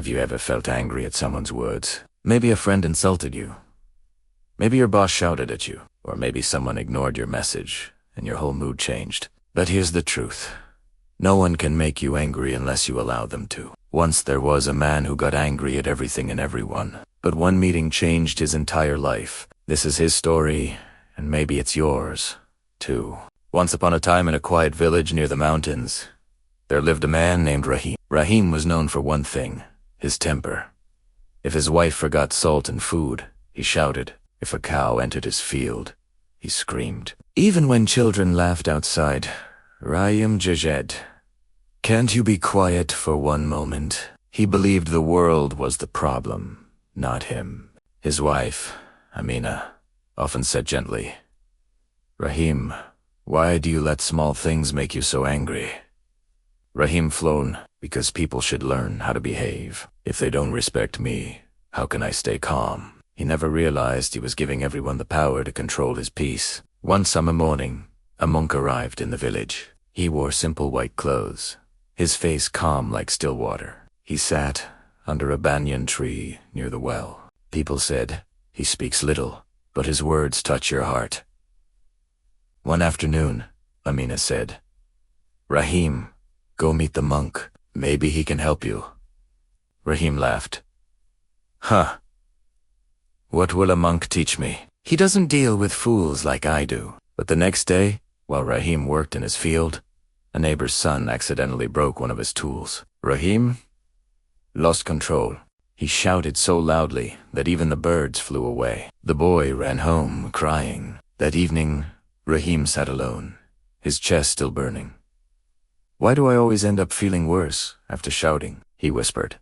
Have you ever felt angry at someone's words? Maybe a friend insulted you. Maybe your boss shouted at you. Or maybe someone ignored your message and your whole mood changed. But here's the truth. No one can make you angry unless you allow them to. Once there was a man who got angry at everything and everyone. But one meeting changed his entire life. This is his story, and maybe it's yours, too. Once upon a time in a quiet village near the mountains, there lived a man named Raheem. Raheem was known for one thing, his temper. If his wife forgot salt in food, he shouted. If a cow entered his field, he screamed. Even when children laughed outside, Raheem jajed. Can't you be quiet for one moment? He believed the world was the problem, not him. His wife, Amina, often said gently, Raheem, why do you let small things make you so angry? Raheem flown, because people should learn how to behave. If they don't respect me, how can I stay calm? He never realized he was giving everyone the power to control his peace. One summer morning, a monk arrived in the village. He wore simple white clothes, his face calm like still water. He sat under a banyan tree near the well. People said, he speaks little, but his words touch your heart. One afternoon, Amina said, Raheem, go meet the monk. Maybe he can help you. Raheem laughed. Huh. What will a monk teach me? He doesn't deal with fools like I do. But the next day, while Raheem worked in his field, a neighbor's son accidentally broke one of his tools. Raheem lost control. He shouted so loudly that even the birds flew away. The boy ran home crying. That evening, Raheem sat alone, his chest still burning. Why do I always end up feeling worse after shouting? He whispered.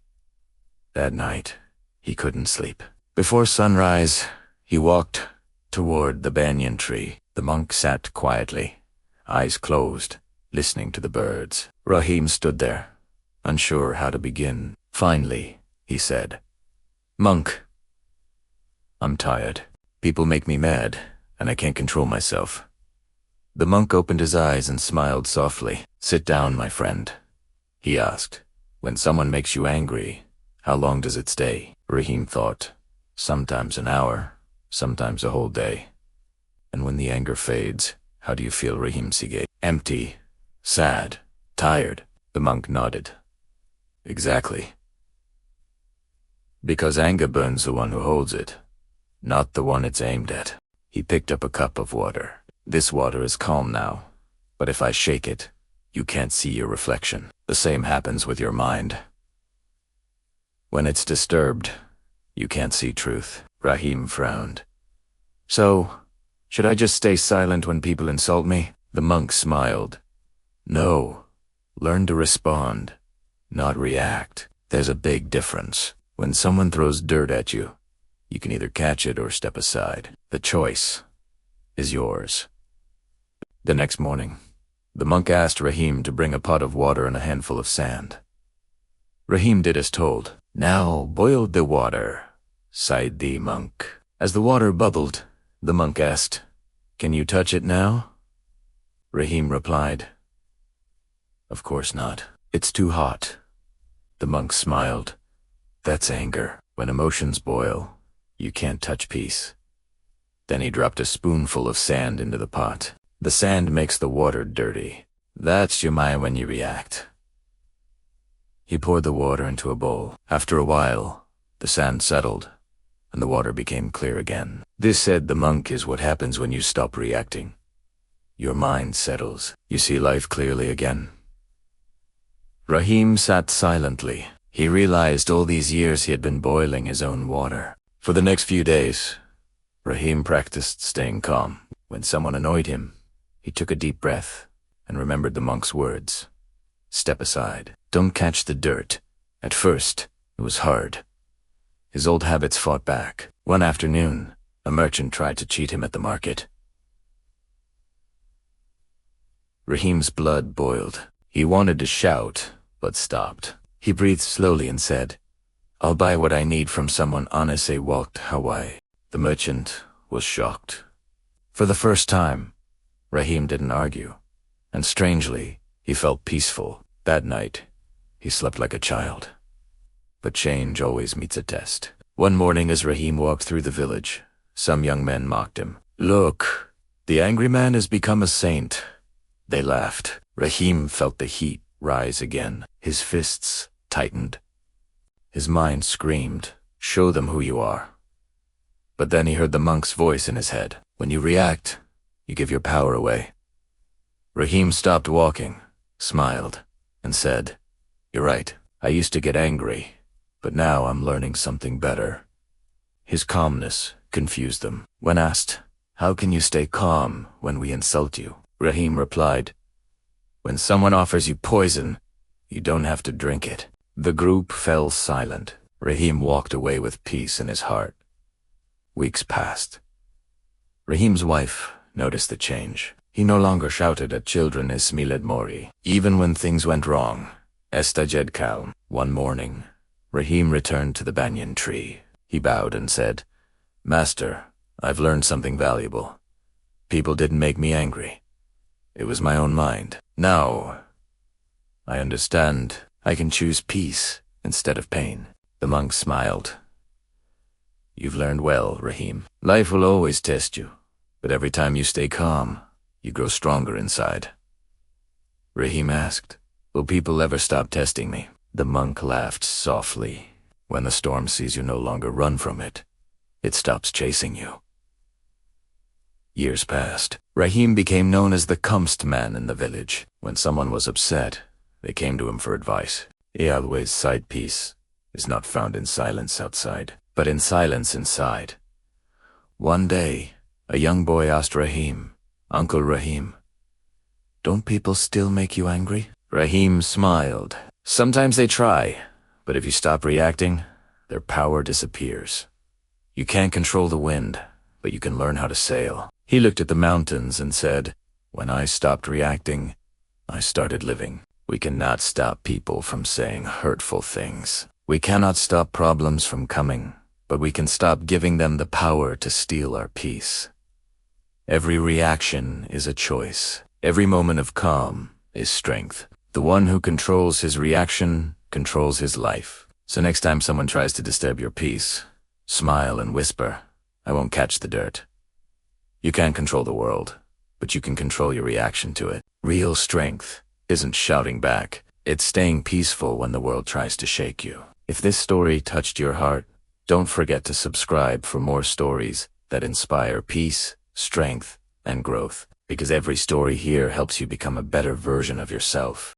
That night, he couldn't sleep. Before sunrise, he walked toward the banyan tree. The monk sat quietly, eyes closed, listening to the birds. Raheem stood there, unsure how to begin. Finally, he said, Monk, I'm tired. People make me mad, and I can't control myself. The monk opened his eyes and smiled softly. Sit down, my friend, he asked. When someone makes you angry, how long does it stay? Raheem thought. Sometimes an hour, sometimes a whole day. And when the anger fades, how do you feel, Raheem Sige? Empty, sad, tired. The monk nodded. Exactly. Because anger burns the one who holds it, not the one it's aimed at. He picked up a cup of water. This water is calm now, but if I shake it, you can't see your reflection. The same happens with your mind. When it's disturbed, you can't see truth. Raheem frowned. So, should I just stay silent when people insult me? The monk smiled. No, learn to respond, not react. There's a big difference. When someone throws dirt at you, you can either catch it or step aside. The choice is yours. The next morning, the monk asked Raheem to bring a pot of water and a handful of sand. Raheem did as told. Now boil the water, sighed the monk. As the water bubbled, the monk asked, Can you touch it now? Raheem replied, Of course not. It's too hot. The monk smiled. That's anger. When emotions boil, you can't touch peace. Then he dropped a spoonful of sand into the pot. The sand makes the water dirty. That's your mind when you react. He poured the water into a bowl. After a while, the sand settled, and the water became clear again. This, said the monk, is what happens when you stop reacting. Your mind settles. You see life clearly again. Raheem sat silently. He realized all these years he had been boiling his own water. For the next few days, Raheem practiced staying calm. When someone annoyed him, he took a deep breath and remembered the monk's words. Step aside. Don't catch the dirt. At first, it was hard. His old habits fought back. One afternoon, a merchant tried to cheat him at the market. Raheem's blood boiled. He wanted to shout, but stopped. He breathed slowly and said, I'll buy what I need from someone honest. Walked Hawaii. The merchant was shocked. For the first time, Raheem didn't argue, and strangely, he felt peaceful. That night, he slept like a child. but change always meets a test. One morning as Raheem walked through the village, some young men mocked him. "Look, the angry man has become a saint." They laughed. Raheem felt the heat rise again. His fists tightened. His mind screamed, "Show them who you are." But then he heard the monk's voice in his head. "When you react, you give your power away." Raheem stopped walking, smiled, and said, "You're right. I used to get angry, but now I'm learning something better." His calmness confused them. When asked, "How can you stay calm when we insult you?" Raheem replied, "When someone offers you poison, you don't have to drink it." The group fell silent. Raheem walked away with peace in his heart. Weeks passed. Raheem's wife noticed the change. He no longer shouted at children Ismiled Mori. Even when things went wrong, Estajed calm. One morning, Raheem returned to the banyan tree. He bowed and said, "Master, I've learned something valuable. People didn't make me angry. It was my own mind. Now, I understand I can choose peace instead of pain." The monk smiled. "You've learned well, Raheem. Life will always test you, but every time you stay calm, you grow stronger inside." Raheem asked, "Will people ever stop testing me?" The monk laughed softly. "When the storm sees you no longer run from it, it stops chasing you." Years passed. Raheem became known as the calmest man in the village. When someone was upset, they came to him for advice. He always said peace is not found in silence outside, but in silence inside. One day, a young boy asked Raheem, "Uncle Raheem, don't people still make you angry?" Raheem smiled. "Sometimes they try, but if you stop reacting, their power disappears. You can't control the wind, but you can learn how to sail." He looked at the mountains and said, "When I stopped reacting, I started living." We cannot stop people from saying hurtful things. We cannot stop problems from coming, but we can stop giving them the power to steal our peace. Every reaction is a choice. Every moment of calm is strength. The one who controls his reaction controls his life. So next time someone tries to disturb your peace, smile and whisper, "I won't catch the dirt." You can't control the world, but you can control your reaction to it. Real strength isn't shouting back. It's staying peaceful when the world tries to shake you. If this story touched your heart, don't forget to subscribe for more stories that inspire peace, strength, and growth, because every story here helps you become a better version of yourself.